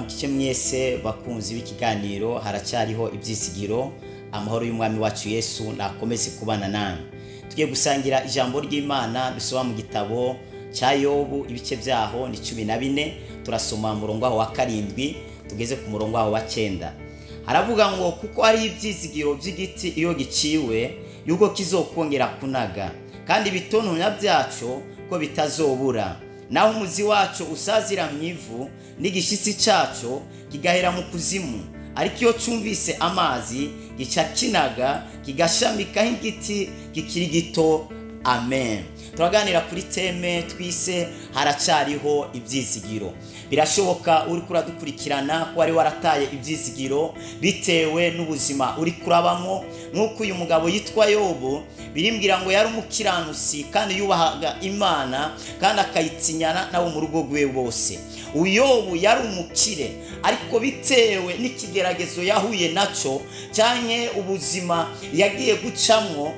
ndabaramukije mwese bakunzi b'ikiganiro haracyariho ibyisigiro. Amahoro y'umwami wacu Yesu nakomeze kubana namwe. Tugiye gusangira ijambo ry'Imana bisoma mu gitabo cya Yobu, ibice byaho ni 14. Turasoma murongo wa 7 tugeze ku murongo wa 9. Haravuga ngo kuko ari ibyizigiro by'igiti iyo giciwe yuko kizokongera kunaga, kandi ibitontomya byacu ko bitazobura. Naho umuzi wacu usazira mu ivu n'igishitsi cyacu kigahera mu kuzimu, ariko iyo cyumvise amazi gica kinaga kigashamika nk'igiti kikiri gito. Amen. Turaganira kuri teme twise haracyariho ibyizigiro. Birashoboka uri kuradukurikirana ko wari warataye ibyizigiro bitewe n'ubuzima uri kurabamo, nk'uko uyu mugabo yitwa Yobu. Birimbwira ngo yari umukiranusi kandi yubahaga Imana kandi akayitinyana nabo mu rugo rwe bose. Uyobu yari umukire, ariko bitewe n'ikigeragezo yahuye naco cyane ubuzima yagiye gucamwo,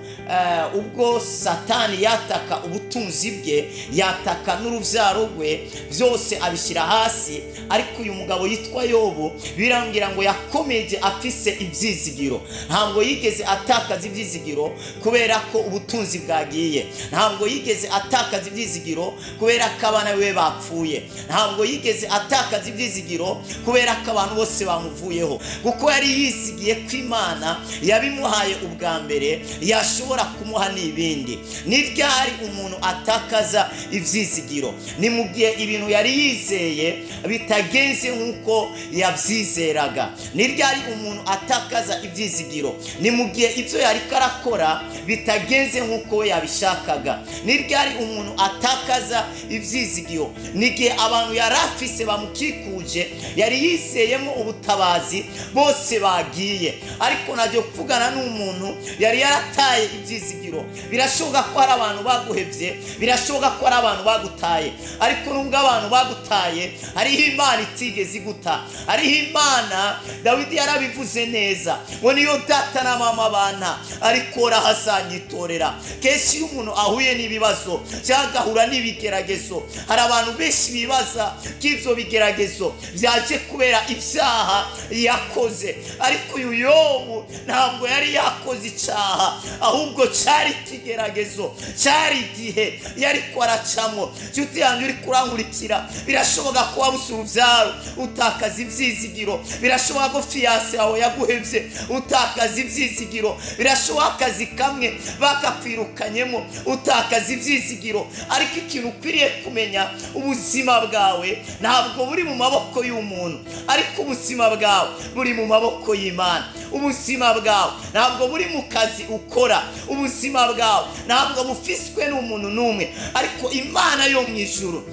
ubwo Satani yataka ubutunzi bwe, yataka n'uruvyaro rwe, byose abishyira hasi. Ariko uyu mugabo yitwa Yobu birambwira ngo yakomeje afise ibyizigiro. Ntabwo yigeze atakaza ibyizigiro kubera ko ubutunzi bwagiye, ntabwo yigeze atakaza ibyizigiro kubera ko abana be bapfuye, ntabwo yigeze atakaza ibyizigiro kubera ko abantu bose bamuvuyeho, kuko yari yizigiye ko Imana yabimuhaye ubwa mbere yashobora kumuha n'ibindi. Ni ryari umuntu atakaza ibyizigiro? Ni mu gihe ibintu yari yizeye bitagenze nk'uko yabyizeraga. Ni ryari umuntu atakaza ibyizigiro? Ni mu gihe ibyo yari karakora bitagenze nk'uko we yabishakaga. Ni ryari umuntu atakaza ibyizigiro? Ni gihe abantu yari afise bamukikuje, yari yizeyemo ubutabazi, bose bagiye. Ariko najye kuvugana n'umuntu yari yarataye ibyizigiro. Birashoboka ko hari abantu baguhebye, birashoboka ko hari abantu bagutaye, ariko nubwo abantu bagutaye hariho Imana itigeze iguta. Hariho Imana Dawidi yarabivuze neza ngo niyo data na mama bana, ariko rahasangitorera. Kenshi iyo umuntu ahuye n'ibibazo cyagahura n'ibigeragezo, hari abantu benshi bibaza ko ivyo bigeragezo byaje kubera ibyaha yakoze. Ariko uyu Yobu ntabwo yari yakoze icyaha, ahubwo cyari ikigeragezo, cyari igihe yari kwaracamo. Cyuti yanjye uri kurangurikira, birashoboka ko wabuze urubyaro utakaza ibyizigiro, birashoboka ko fiance yawe yaguhebye utakaza ibyizigiro, birashoboka akazi kamwe bakakwirukanyemo utakaza ibyizigiro. Ariko ikintu ukwiriye kumenya, ubuzima bwawe ntabwo buri mu maboko y'umuntu, ariko ubuzima bwawe buri mu maboko y'Imana. Ubuzima bwawe ntabwo buri mu kazi ukora, ubuzima bwawe ntabwo bufiswe n'umuntu n'umwe, ariko Imana yo mu ijuru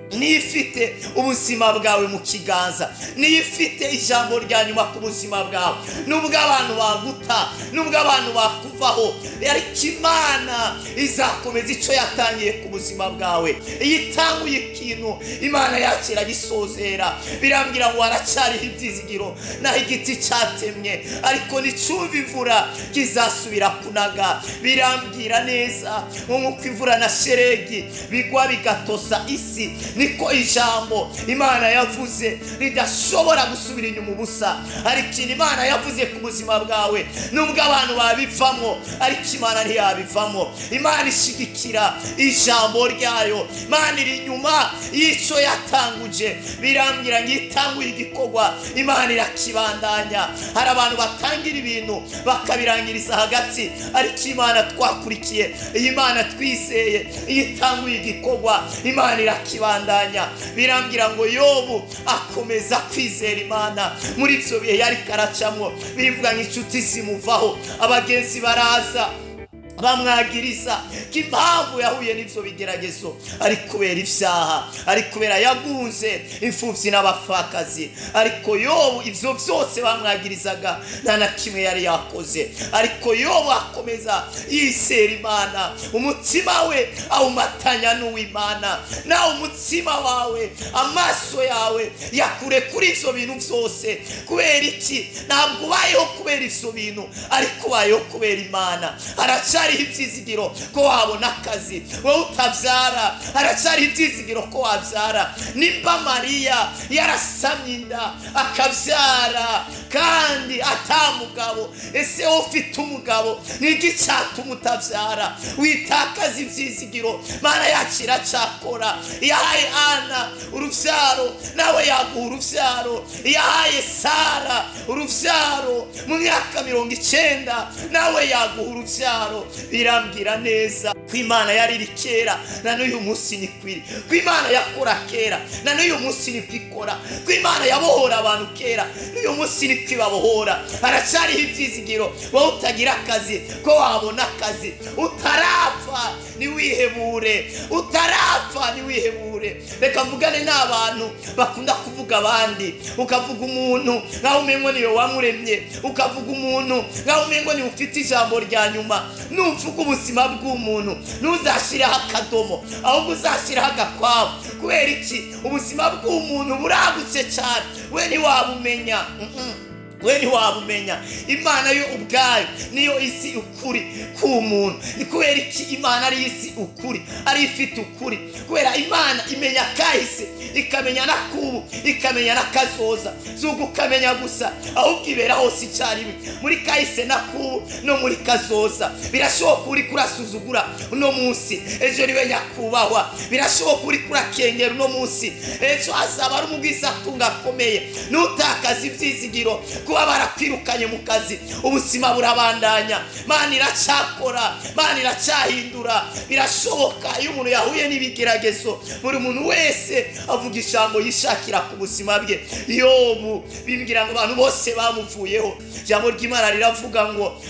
niyo ifite ubuzima bwawe mu kiganza, niyo ifite ijambo rya nyuma ku buzima bwawe. Nubwo abantu baguta, nubwo abantu bakuvaho, ariko Imana izakomeza icyo yatangiye ku buzima bwawe. Iyo itanguye ikintu Imana yakira gisozera. Birambwira ngo haracyariho ibyizigiro. Naho igiti cyatemye ariko nicumva imvura kizasubira kunaga. Birambwira neza nk'uko imvura na sheregi bigwa bigatosa isi, niko ijambo Imana yavuze ridashobora gusubira inyuma ubusa. Ariko ikintu Imana yavuze ku buzima bwawe, nubwo abantu babivamo, ariko Imana ntiyabivamo. Imana ishigikira ijambo ryayo. Imana iri inyuma y'icyo yatanguje. Birambwira ngo itanguye igikorwa Imana irakibandanya. Hari abantu batangira ibintu bakabirangiriza hagati, ariko Imana twakurikiye, Imana twizeye, itanguye igikorwa Imana irakibandanya. Birambwira ngo Yobu akomeza kwizera Imana muri ibyo bihe yari karacamo. Birivuga ngo inshuti zimuvaho, abagenzi baraza bamwagiriza ko impamvu yahuye n'ibyo bigeragezo ari kubera ibyaha, ari kubera yagunze imfubyi n'abapfakazi. Ariko Yobu ibyo byose bamwagirizaga nta na kimwe yari yakoze. Ariko Yobu akomeza yizera Imana, umutima we awumatanya n'uw'Imana. nawe umutima wawe, amaso yawe yakure kuri ibyo bintu byose. Kubera iki? Ntabwo ubayeho kubera ibyo bintu, ariko ubayeho kubera Imana. Haracyari haracyariho ibyizigiro ko wabona akazi. Wowe utabyara haracyariho ibyizigiro ko wabyara. Nimba Mariya yarasamye inda akabyara kandi atamugabo, ese wowe ufite umugabo niki cyatuma utabyara? Witakaza ibyizigiro. Mana yacu iracyakora. Yahaye Ana urubyaro, nawe yaguha urubyaro. Yahaye Sara urubyaro mu myaka 90, nawe yaguha urubyaro. Birambwira neza ko Imana yari iri kera na n'uyu munsi ni kwiri, ko Imana yakora kera na n'uyu munsi ni kwikora, ko Imana yabohora abantu kera n'uyu munsi ni kwibabohora. Haracyariho ibyizigiro. Wowe utagira akazi ko wabona akazi. Utarapfa niwihebure, utarapfa niwihebure. Reka mvugane n'abantu bakunda kuvuga abandi, ukavuga umuntu nkaho umengo niyo wamuremye, ukavuga umuntu nkaho umengo ni ufite ijambo rya nyuma. Numvuga ubuzima bw'umuntu ntuzashyireho akadomo, ahubwo uzashyiraho agakwabu. Kubera iki? Ubuzima bw'umuntu buragutse cyane, we ntiwabumenya. We ntiwabumenya. Imana yo ubwayo niyo isi ukuri k'umuntu. Ni kubera iki Imana ari isi ukuri, ari ifite ukuri? Kubera Imana imenya kahise, ikamenya na kubu, ikamenya na kazoza. Zugu ukamenya gusa, ahubwo ibera hose icyarimwe, muri kahise na kubu no muri kazoza. Birashoboka uri kurasuzugura uno munsi, ejo niwe nyakubahwa. Birashoboka uri kurakengera uno munsi, ejo hazaba ari umugwiza atunga akomeye. Nutakaza ibyizigiro kuba barakwirukanye mu kazi, ubuzima burabandanya. Mana iracyakora, Mana iracyahindura. Birashoboka iyo umuntu yahuye n'ibigeragezo, buri muntu wese avuga ijambo yishakira ku buzima bwe. Yobu bimbwira ngo abantu bose bamuvuyeho. Ijambo ry'Imana riravuga ngo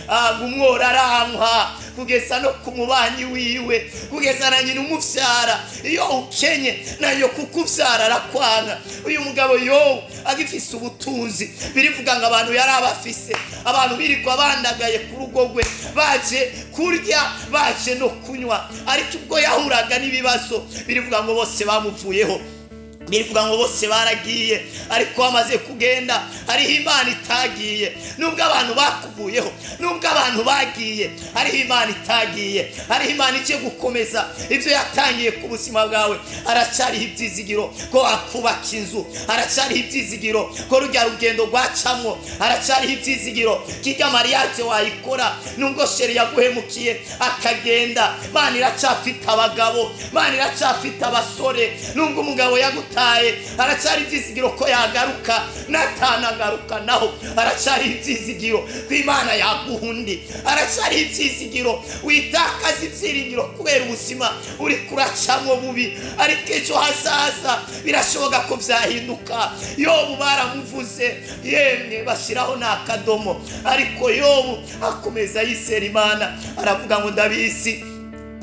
umwora arankwa kugeza no ku mubanyi wiwe, kugeza na nyina umubyara. Iyo ukenye nayo kukubyara arakwanga. Uyu mugabo Yobu agifise ubutunzi, birivuga ngo abantu yari abafise, abantu birirwa bandagaye ku rugo rwe, baje kurya baje no kunywa. Ariko ubwo yahuraga n'ibibazo, birivuga ngo bose bamuvuyeho, birivuga ngo bose baragiye. Ariko bamaze kugenda hariho Imana itagiye. Nubwo abantu bakuvuyeho, nubwo abantu bagiye, hariho Imana itagiye. Hariho Imana ije gukomeza ibyo yatangiye ku buzima bwawe. Haracyariho ibyizigiro ko wakubaka inzu, haracyariho ibyizigiro ko rujya rugendo rwacamwo, haracyariho ibyizigiro kijya mariage wayikora. Nubwo sheri yaguhemukiye akagenda, Imana iracyafite abagabo, Imana iracyafite abasore. Nubwo umugabo yagutaye, haracyari ibyizigiro ko yagaruka, natanagaruka naho haracyari ibyizigiro ko Imana yaguhundi. Haracyari ibyizigiro. Witakaza ibyiringiro kubera ubuzima uri kuracamo bubi, ariko ejo hazaza birashoboka ko byahinduka. Yobu baramuvuze, yemwe bashyiraho n'akadomo, ariko Yobu akomeza yizera Imana. Aravuga ngo ndabizi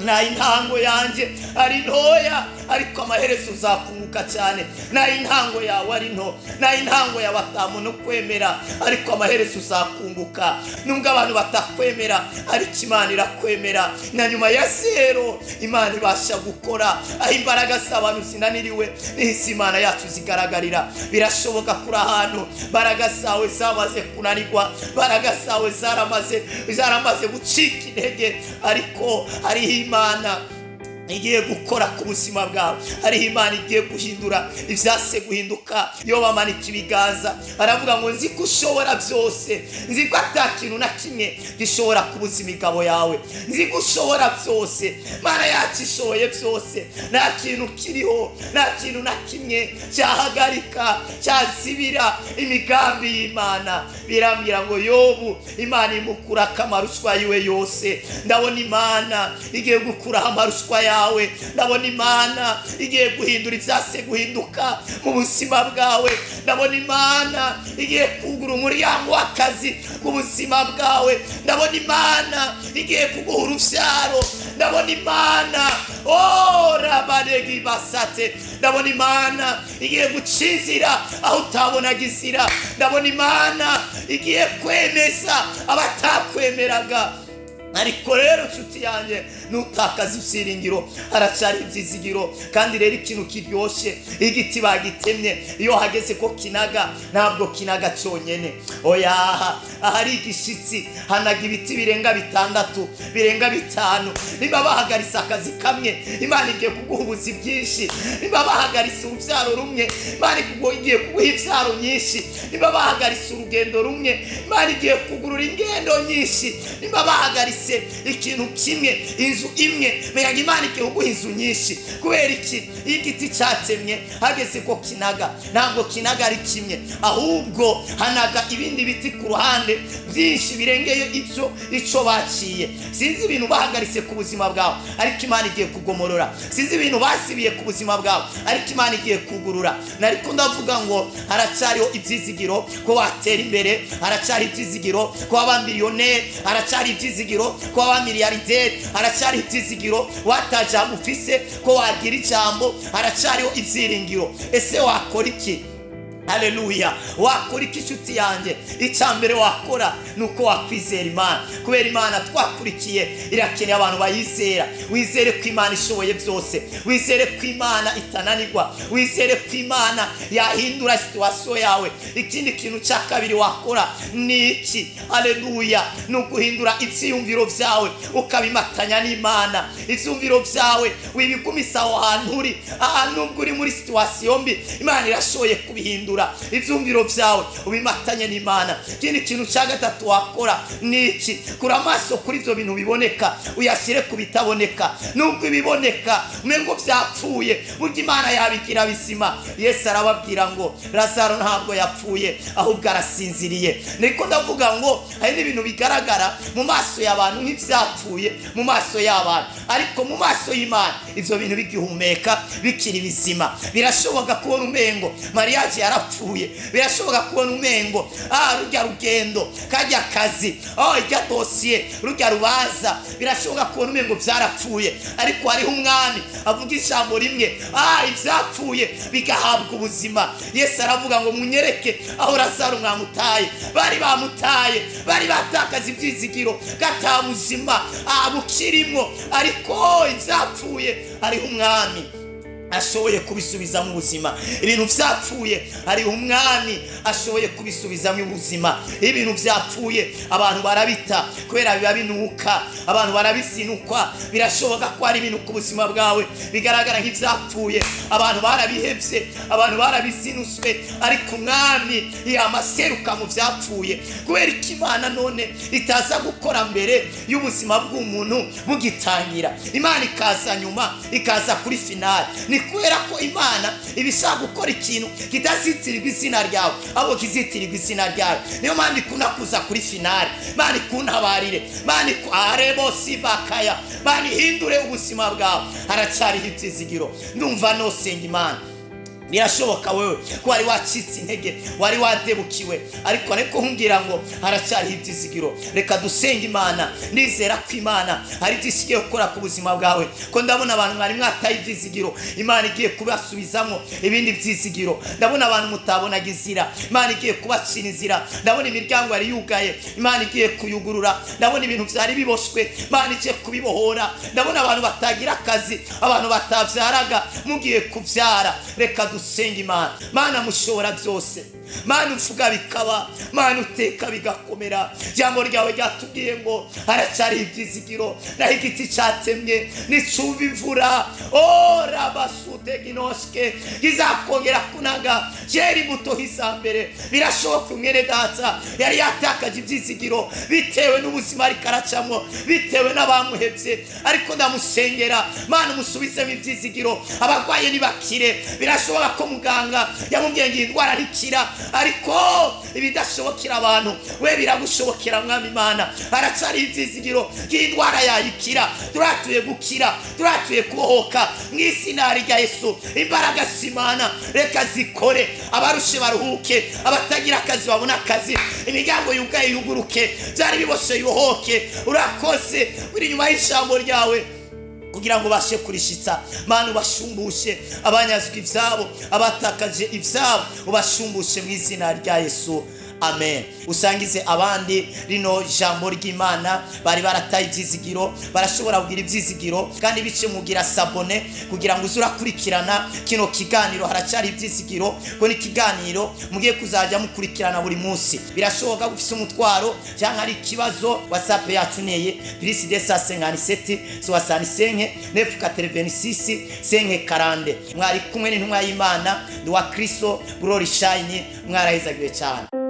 na intango yanje ari ntoya, ariko amaherezo uzakunguka cyane. Na intango yawe ari nto, na intango yawe atamuntu kwemera, ariko amaherezo uzakunguka. Nubwo abantu batakwemera, ariko Imana irakwemera. Na nyuma ya zero Imana ibasha gukora. Aho imbaraga z'abantu zinaniriwe, n'isi Imana yacu zigaragarira. Birashoboka kuri ahantu imbaraga zawe zamaze kunanirwa, imbaraga zawe zaramaze gucika intege, ariko hariho Imana igiye gukora ku buzima bwawe. Hariho Imana igiye guhindura ibyase guhinduka. Yo bamanika ibiganza, aravuga ngo nzi ko ushobora byose, nzi ko atakintu na kimwe gishobora kubuza imigabo yawe, nzi ko ushobora byose. Mana yacu ishoboye byose, nta kintu kiriho, nta kintu na kimwe cyahagarika, cyazibira imigambi y'Imana. Birambwira ngo Yobu Imana imukura akamaruswa yiwe yose. Ndabona Imana igiye gukuraho amarushwa yawe. Ndabona Imana igiye guhindura ibyase guhinduka mu buzima bwawe. Ndabona Imana igiye kugura umuryango w'akazi ku buzima bwawe. Ndabona Imana igiye kuguha urubyaro. Ndabona Imana rabaregi basate. Ndabona Imana igiye guca inzira aho utabonaga inzira. Ndabona Imana igiye kwemeza abatakwemeraga. ariko rero nshuti yanjye nutakaza ibyiringiro, haracyari ibyizigiro. kandi rero ikintu kiryoshye, igiti bagitemye iyo hageze ko kinaga, ntabwo kinaga cyonyine, oya, ahari igishitsi hanaga ibiti birenga 6, birenga 5. niba bahagaritse akazi kamwe, Imana igiye kuguha ubuzi bwinshi. niba bahagaritse urubyaro rumwe, Imana igiye kuguha ibyaro nyinshi. niba bahagaritse urugendo rumwe, Imana igiye kugurura ingendo nyinshi. niba bahagaritse ikintu kimwe, inzu imwe, menya Imana igiye kuguha inzu nyinshi. kubera iki? igiti cyatemye hageze ko kinaga, ntabwo kinaga ari kimwe, ahubwo hanaga ibindi biti ku ruhande byinshi birengeye icyo baciye. sinzi ibintu bahagaritse ku buzima bwawe, ariko Imana igiye kugomorora. sinzi ibintu basibiye ku buzima bwawe, ariko Imana igiye kugurura. nariko ndavuga ngo haracyariho ibyizigiro ko watera imbere, haracyari ibyizigiro ko waba miliyoneri, haracyari ibyizigiro ko waba miliyarderi, haracyari ibyizigiro wataja ufise ko wagira ijambo, haracyariho ibyiringiro. ese wakora iki? Haleluya. wakora iki nshuti yanjye? icyambere wakora nuko wakwizera Imana, kubera Imana twakurikiye irakeneye abantu bayizera. wizere ko Imana ishoboye byose, wizere ko Imana itananirwa, wizere ko Imana yahindura situation yawe. ikindi kintu cya kabiri wakora ni iki? haleluya, ni uguhindura ibyiyumviro byawe ukabimatanya n'Imana. ibyumviro byawe wibigumisa aho hantu uri, nubwo uri muri situation mbi, Imana irashoboye kubihindura. ibyumviro byawe ubimatanye n'Imana. ikindi kintu cya gatatu wakora ni iki? kura amaso kuri ibyo bintu biboneka, uyashyire ku bitaboneka. nubwo ibiboneka umengo byapfuye, burya Imana yabigira bizima. Yesu arababwira ngo Lazaro ntabwo yapfuye, ahubwo arasinziriye. niko ndavuga ngo hari n'ibintu bigaragara mu maso y'abantu nk'ibyapfuye mu maso y'abantu, ariko mu maso y'Imana ibyo bintu bigihumeka, bikiri bizima. birashoboka kubona umengo mariage yarapfuye, birashoboka kubona umengo rujya rugendo, kajya kazi, ijya dosiye, rujya rubaza, birashoboka kubona umengo byarapfuye, ariko hariho umwami avuga ijambo rimwe, ibyapfuye bigahabwa ubuzima. Yesu aravuga ngo munyereke aho Lazaro mwamutaye. bari bamutaye, bari batakaza ibyizigiro, gatabuzima bukirimo, ariko ibyapfuye hariho umwami ashoboye kubisubiza mu buzima. ibintu byapfuye hariho umwami ashoboye kubisubiza mu buzima. ibintu byapfuye abantu barabita kubera biba binuka, abantu barabisinukwa. birashoboka ko hari ibintu ku buzima bwawe bigaragara nk'ibyapfuye, abantu barabihebye, abantu barabisinuswe, ariko umwami yamaseruka mu byapfuye. kubera ko Imana none itaza gukora mbere y'ubuzima bw'umuntu bugitangira, Imana ikaza nyuma, ikaza kuri finale. ni kubera ko Imana ibishaka gukora ikintu kitazitirirwa izina ryawe, ahubwo kizitirirwa izina ryawe. niyo mpamvu ikunda kuza kuri finale. Imana ikuntabarire, Imana bose bakaya, Imana ihindure ubuzima bwawe. haracyariho ibyizigiro. ndumva nosenga Imana. birashoboka wewe ko wari wacitse intege, wari wadebukiwe, ariko humbwira ngo haracyariho ibyizigiro. reka dusenge Imana. ndizera ko Imana hari byinshi igiye gukora ku buzima bwawe, ko ndabona abantu mwari mwataye ibyizigiro, Imana igiye kubasubizamo ibindi byizigiro. ndabona abantu mutabonaga inzira, Imana igiye kubacira inzira. ndabona imiryango yari yugaye, Imana igiye kuyugurura. ndabona ibintu byari biboshwe, Imana igiye kubibohora. ndabona abantu batagira akazi, abantu batabyaraga, mugiye kubyara. reka dusenga Imana. Mana mushobora byose, Mana uvuga bikaba, Mana uteka bigakomera. jambo ryawe ryatubwiye ngo haracyari ibyizigiro, naho igiti cyatemye nicumva imvura, rabasute ginoshke gizakongera kunaga cyera imbuto hisambere. birashoboka umwene data yari yatakaje ibyizigiro bitewe n'ubuzima ariko aracamo, bitewe n'abamuhebye, ariko ndamusengera Mana umusubizemo ibyizigiro. abarwaye nibakire. birashoboka ko muganga yamubwiye ngo indwara ntikira, ariko ibidashobokera abantu we biragushobokera mwami Imana. haracyari ibyizigiro by'indwara yayikira. turatuye gukira, turatuye kubohoka mu izina rya Yesu. imbaraga z'Imana reka zikore, abarushe baruhuke, abatagira akazi babona akazi, imiryango yugaye yuguruke, byari biboshe yuhoke. urakoze uri nyuma y'ijambo ryawe kugira ngo bashe kurishitsa. Mana ubashumbushe abanyazwe ibyabo, abatakaje ibyabo ubashumbushe mu izina rya Yesu. amen. Usangize abandi rino jambo ry'Imana bari barataye ibyizigiro, barashobora kugira ibyizigiro kandi bice mugira sabone kugira ngo uzurakurikirana kino kiganiro. Haracyari ibyizigiro ko ni kiganiro mugiye kuzajya mukurikirana buri munsi. Birashoboka gufise umutwaro cyangwa ari ikibazo, WhatsApp yacu neye +257 65 986 540. Mwari kumwe n'intumwa y'Imana Duwa Kristo Glory Shine, mwarahezagiwe cyane.